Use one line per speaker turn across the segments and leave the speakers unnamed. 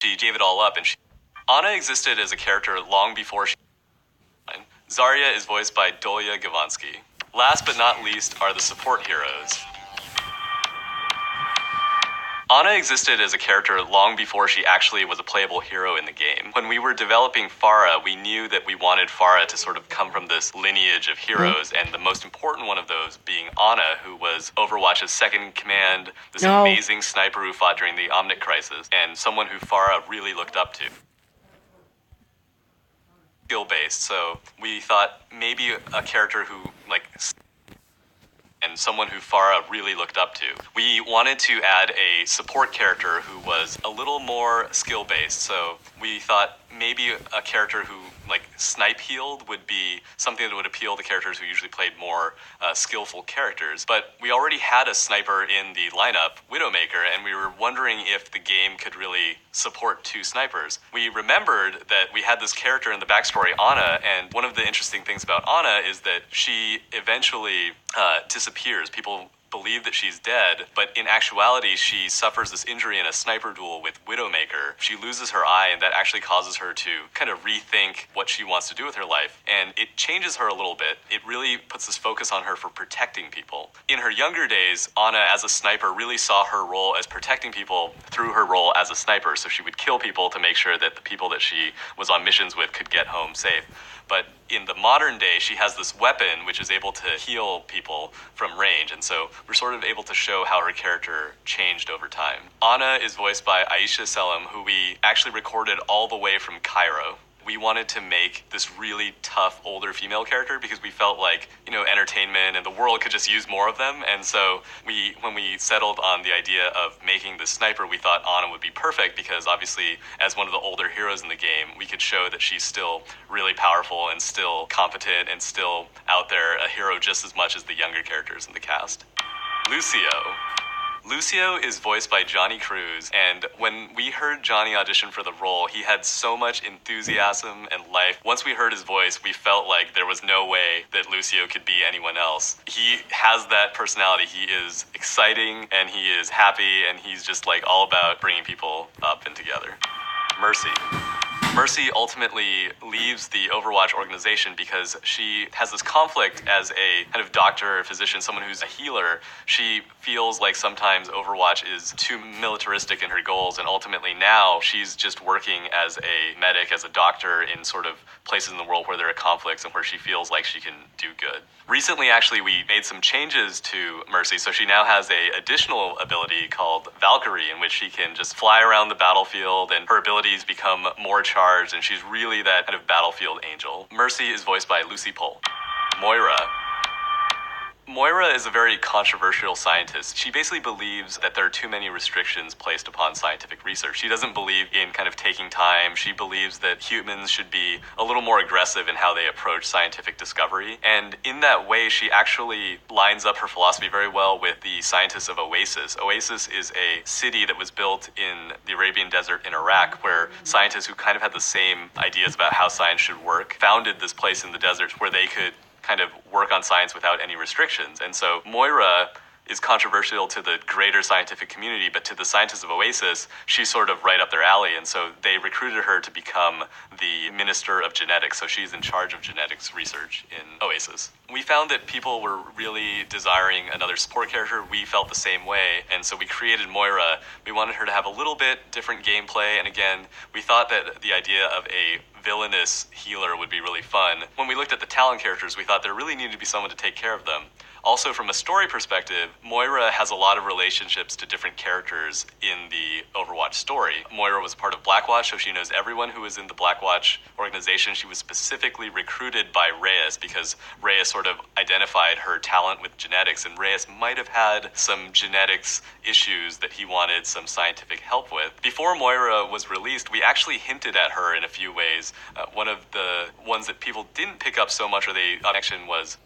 she gave it all up, and Anna existed as a character long before she. Zarya is voiced by Dolya Gavansky. Last but not least are the support heroes. Anna existed as a character long before she actually was a playable hero in the game. When we were developing Pharah, we knew that we wanted Pharah to sort of come from this lineage of heroes, and the most important one of those being Anna, who was Overwatch's second in command, this amazing sniper who fought during the Omnic Crisis, and someone who Pharah really looked up to. Skill-based, so we thought maybe a character who, and someone who Pharah really looked up to. We wanted to add a support character who was a little more skill-based, so we thought maybe a character who, snipe healed would be something that would appeal to characters who usually played more skillful characters. But we already had a sniper in the lineup, Widowmaker, and we were wondering if the game could really support two snipers. We remembered that we had this character in the backstory, Anna, and one of the interesting things about Anna is that she eventually disappears. People believe that she's dead, but in actuality, she suffers this injury in a sniper duel with Widowmaker. She loses her eye, and that actually causes her to kind of rethink what she wants to do with her life, and it changes her a little bit. It really puts this focus on her for protecting people. In her younger days, Anna, as a sniper, really saw her role as protecting people through her role as a sniper, so she would kill people to make sure that the people that she was on missions with could get home safe. But in the modern day, she has this weapon which is able to heal people from range, and so we're sort of able to show how her character changed over time. Anna is voiced by Aisha Selim, who we actually recorded all the way from Cairo. We wanted to make this really tough older female character because we felt like, entertainment and the world could just use more of them. And so when we settled on the idea of making the sniper, we thought Anna would be perfect because obviously as one of the older heroes in the game, we could show that she's still really powerful and still competent and still out there, a hero just as much as the younger characters in the cast. Lucio is voiced by Johnny Cruz, and when we heard Johnny audition for the role, he had so much enthusiasm and life. Once we heard his voice, we felt like there was no way that Lucio could be anyone else. He has that personality. He is exciting, and he is happy, and he's just all about bringing people up and together. Mercy ultimately leaves the Overwatch organization because she has this conflict as a kind of doctor or physician, someone who's a healer. She feels like sometimes Overwatch is too militaristic in her goals, and ultimately now she's just working as a medic, as a doctor in sort of places in the world where there are conflicts and where she feels like she can do good. Recently, actually, we made some changes to Mercy, so she now has an additional ability called Valkyrie, in which she can just fly around the battlefield, and her abilities become more charged, and she's really that kind of battlefield angel. Mercy is voiced by Lucy Pohl. Moira is a very controversial scientist. She basically believes that there are too many restrictions placed upon scientific research. She doesn't believe in kind of taking time. She believes that humans should be a little more aggressive in how they approach scientific discovery. And in that way, she actually lines up her philosophy very well with the scientists of Oasis. Oasis is a city that was built in the Arabian Desert in Iraq, where scientists who kind of had the same ideas about how science should work founded this place in the desert where they could kind of work on science without any restrictions. And so Moira is controversial to the greater scientific community, but to the scientists of Oasis, she's sort of right up their alley. And so they recruited her to become the Minister of Genetics. So she's in charge of genetics research in Oasis. We found that people were really desiring another support character. We felt the same way. And so we created Moira. We wanted her to have a little bit different gameplay. And again, we thought that the idea of a villainous healer would be really fun. When we looked at the Talon characters, we thought there really needed to be someone to take care of them. Also, from a story perspective, Moira has a lot of relationships to different characters in the Overwatch story. Moira was part of Blackwatch, so she knows everyone who is in the Blackwatch organization. She was specifically recruited by Reyes because Reyes sort of identified her talent with genetics, and Reyes might have had some genetics issues that he wanted some scientific help with. Before Moira was released, we actually hinted at her in a few ways. One of the ones that people didn't pick up so much, or the connection was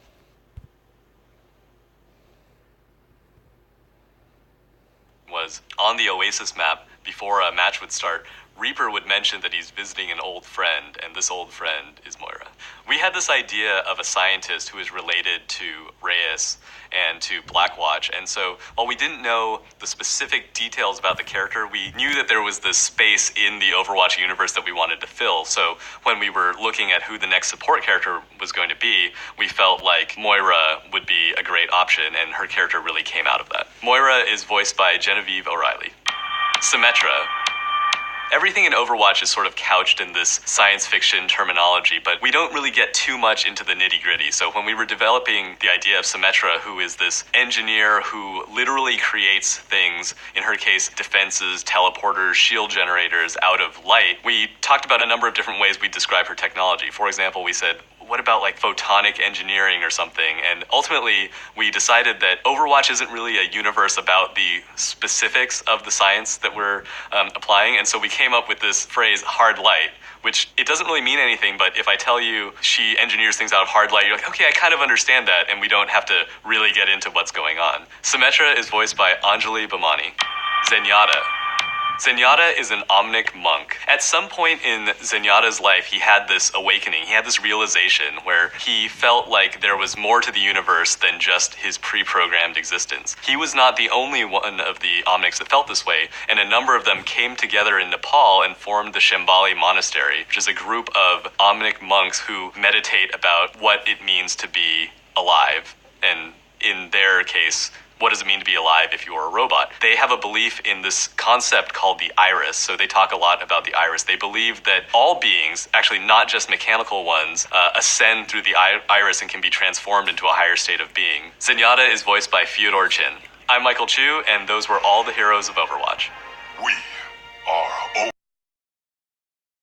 on the Oasis map before a match would start. Reaper would mention that he's visiting an old friend, and this old friend is Moira. We had this idea of a scientist who is related to Reyes and to Blackwatch, and so while we didn't know the specific details about the character, we knew that there was this space in the Overwatch universe that we wanted to fill. So when we were looking at who the next support character was going to be, we felt like Moira would be a great option, and her character really came out of that. Moira is voiced by Genevieve O'Reilly. Symmetra. Everything in Overwatch is sort of couched in this science fiction terminology, but we don't really get too much into the nitty-gritty. So when we were developing the idea of Symmetra, who is this engineer who literally creates things, in her case, defenses, teleporters, shield generators, out of light, we talked about a number of different ways we describe her technology. For example, we said, what about like photonic engineering or something? And ultimately, we decided that Overwatch isn't really a universe about the specifics of the science that we're applying. And so we came up with this phrase, hard light, which it doesn't really mean anything, but if I tell you she engineers things out of hard light, you're like, okay, I kind of understand that, and we don't have to really get into what's going on. Symmetra is voiced by Anjali Bhamani. Zenyatta. Zenyatta is an Omnic monk. At some point in Zenyatta's life, he had this awakening. He had this realization where he felt like there was more to the universe than just his pre-programmed existence. He was not the only one of the Omnics that felt this way, and a number of them came together in Nepal and formed the Shambhali Monastery, which is a group of Omnic monks who meditate about what it means to be alive, and in their case, what does it mean to be alive if you are a robot? They have a belief in this concept called the iris, so they talk a lot about the iris. They believe that all beings, actually not just mechanical ones, ascend through the iris and can be transformed into a higher state of being. Zenyatta is voiced by Fyodor Chin. I'm Michael Chu, and those were all the heroes of Overwatch.
We